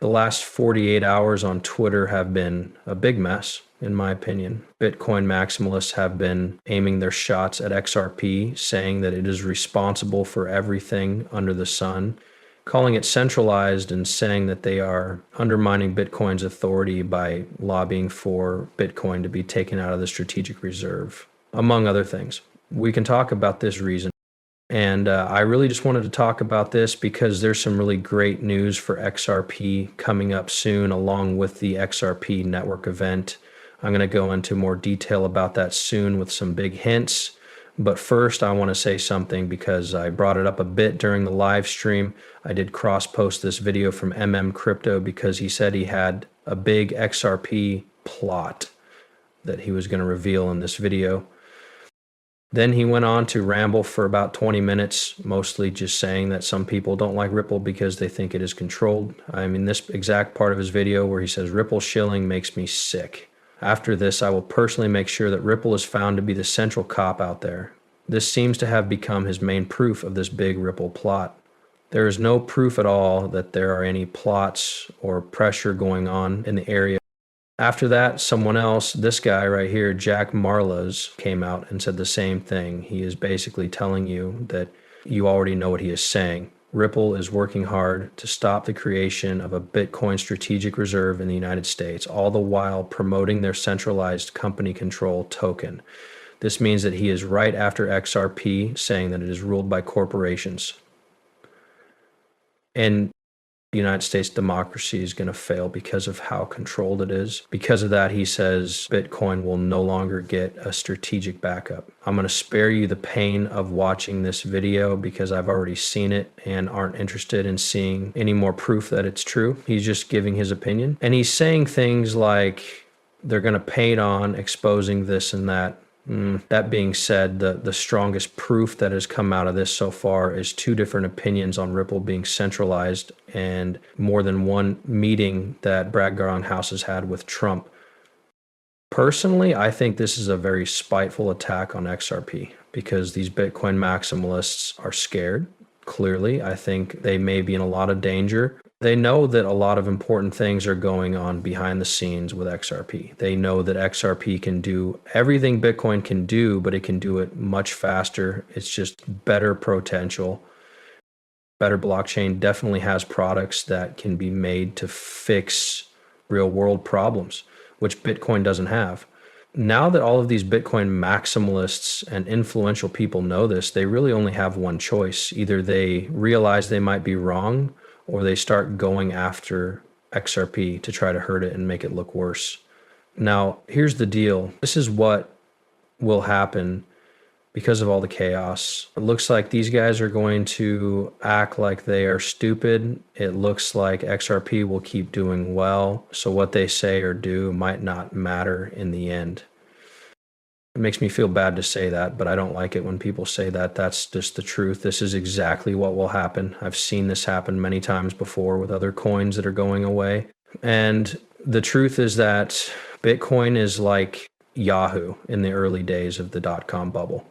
The last 48 hours on Twitter have been a big mess, in my opinion. Bitcoin maximalists have been aiming their shots at XRP, saying that it is responsible for everything under the sun, calling it centralized and saying that they are undermining Bitcoin's authority by lobbying for Bitcoin to be taken out of the strategic reserve, among other things. We can talk about this reason. And I really just wanted to talk about this because there's some really great news for XRP coming up soon, along with the XRP network event. I'm going to go into more detail about that soon with some big hints. But first, I want to say something because I brought it up a bit during the live stream. I did cross-post this video from Crypto because he said he had a big XRP plot that he was going to reveal in this video. Then he went on to ramble for about 20 minutes, mostly just saying that some people don't like Ripple because they think it is controlled. I mean, this exact part of his video where he says, Ripple shilling makes me sick. After this, I will personally make sure that Ripple is found to be the central cop out there. This seems to have become his main proof of this big Ripple plot. There is no proof at all that there are any plots or pressure going on in the area. After that, someone else, this guy right here, Jack Marlows, came out and said the same thing. He is basically telling you that you already know what he is saying. Ripple is working hard to stop the creation of a Bitcoin strategic reserve in the United States, all the while promoting their centralized company control token. This means that he is right after XRP, saying that it is ruled by corporations. And the United States democracy is going to fail because of how controlled it is. Because of that, he says Bitcoin will no longer get a strategic backup. I'm going to spare you the pain of watching this video because I've already seen it and aren't interested in seeing any more proof that it's true. He's just giving his opinion. And he's saying things like they're going to paint on exposing this and that. That being said, the strongest proof that has come out of this so far is two different opinions on Ripple being centralized and more than one meeting that Brad Garlinghouse has had with Trump. Personally, I think this is a very spiteful attack on XRP because these Bitcoin maximalists are scared. Clearly, I think they may be in a lot of danger. They know that a lot of important things are going on behind the scenes with XRP. They know that XRP can do everything Bitcoin can do, but it can do it much faster. It's just better potential. Better blockchain definitely has products that can be made to fix real world problems, which Bitcoin doesn't have. Now that all of these Bitcoin maximalists and influential people know this, they really only have one choice. Either they realize they might be wrong or they start going after XRP to try to hurt it and make it look worse. Now, here's the deal. This is what will happen because of all the chaos. It looks like these guys are going to act like they are stupid. It looks like XRP will keep doing well. So what they say or do might not matter in the end. It makes me feel bad to say that, but I don't like it when people say that. That's just the truth. This is exactly what will happen. I've seen this happen many times before with other coins that are going away. And the truth is that Bitcoin is like Yahoo in the early days of the dot-com bubble.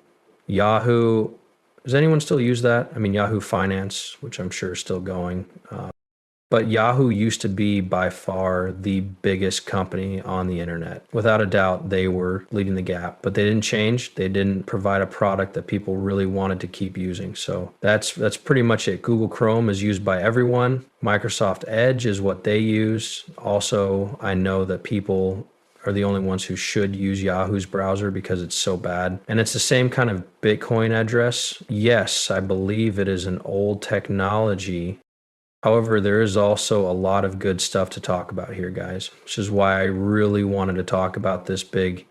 Yahoo, does anyone still use that? I mean, Yahoo Finance, which I'm sure is still going. But Yahoo used to be by far the biggest company on the internet. Without a doubt, they were leading the gap, but they didn't change. They didn't provide a product that people really wanted to keep using. So that's pretty much it. Google Chrome is used by everyone. Microsoft Edge is what they use. Also, I know that people are the only ones who should use Yahoo's browser because it's so bad. And it's the same kind of Bitcoin address. Yes, I believe it is an old technology. However, there is also a lot of good stuff to talk about here, guys, which is why I really wanted to talk about this big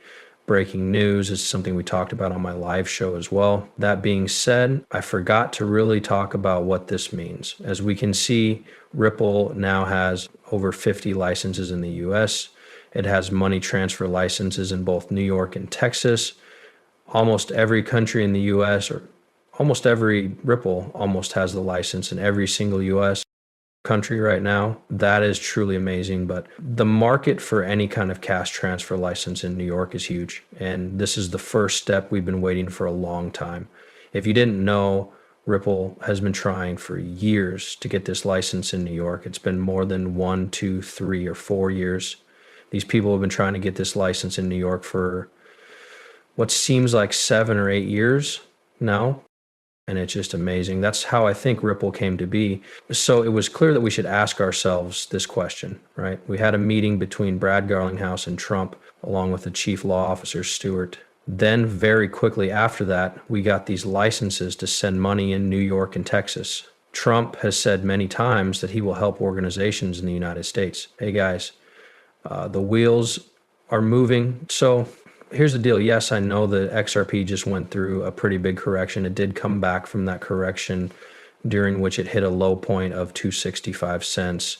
breaking news. It's something we talked about on my live show as well. That being said, I forgot to really talk about what this means. As we can see, Ripple now has over 50 licenses in the US. It has money transfer licenses in both New York and Texas. Almost every country in the US, or almost every Ripple almost has the license in every single US country right now. That is truly amazing. But the market for any kind of cash transfer license in New York is huge. And this is the first step we've been waiting for a long time. If you didn't know, Ripple has been trying for years to get this license in New York. It's been more than 1, 2, 3, or 4 years. These people have been trying to get this license in New York for what seems like 7 or 8 years now. And it's just amazing. That's how I think Ripple came to be. So it was clear that we should ask ourselves this question, right? We had a meeting between Brad Garlinghouse and Trump, along with the chief law officer, Stewart. Then very quickly after that, we got these licenses to send money in New York and Texas. Trump has said many times that he will help organizations in the United States. Hey guys, the wheels are moving. So here's the deal. Yes, I know that XRP just went through a pretty big correction. It did come back from that correction, during which it hit a low point of 265 cents.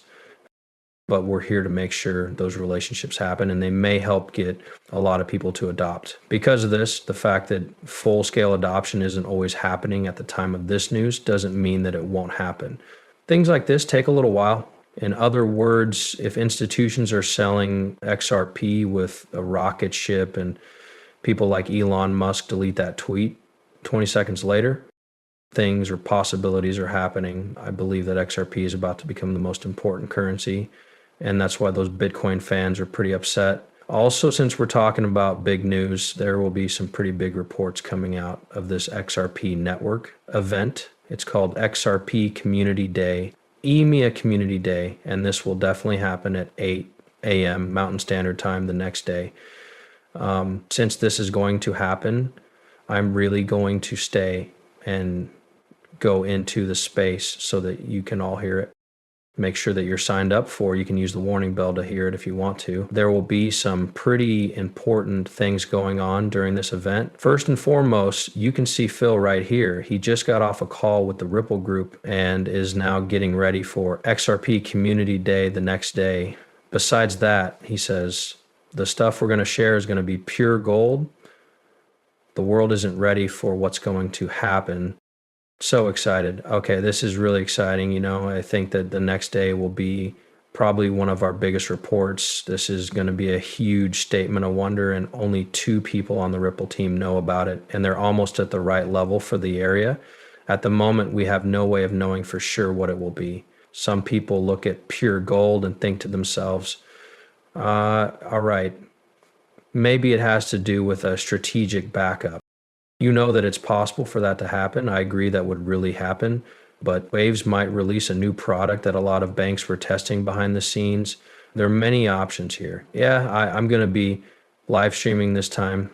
But we're here to make sure those relationships happen, and they may help get a lot of people to adopt. Because of this, the fact that full-scale adoption isn't always happening at the time of this news doesn't mean that it won't happen. Things like this take a little while. In other words, if institutions are selling XRP with a rocket ship and people like Elon Musk delete that tweet 20 seconds later, things or possibilities are happening. I believe that XRP is about to become the most important currency, and that's why those Bitcoin fans are pretty upset. Also, since we're talking about big news, there will be some pretty big reports coming out of this XRP network event. It's called XRP Community Day, EMEA Community Day, and this will definitely happen at 8 a.m. Mountain Standard Time the next day. Since this is going to happen, I'm really going to stay and go into the space so that you can all hear it. Make sure that you're signed up for. You can use the warning bell to hear it if you want to. There will be some pretty important things going on during this event. First and foremost, you can see Phil right here. He just got off a call with the Ripple group and is now getting ready for XRP Community Day the next day. Besides that, he says, the stuff we're going to share is going to be pure gold. The world isn't ready for what's going to happen. So excited. Okay, this is really exciting. You know, I think that the next day will be probably one of our biggest reports. This is going to be a huge statement of wonder, and only 2 people on the Ripple team know about it, and they're almost at the right level for the area. At the moment, we have no way of knowing for sure what it will be. Some people look at pure gold and think to themselves, all right, maybe it has to do with a strategic backup. You know that it's possible for that to happen. I agree that would really happen, but Waves might release a new product that a lot of banks were testing behind the scenes. There are many options here. Yeah, I'm going to be live streaming this time.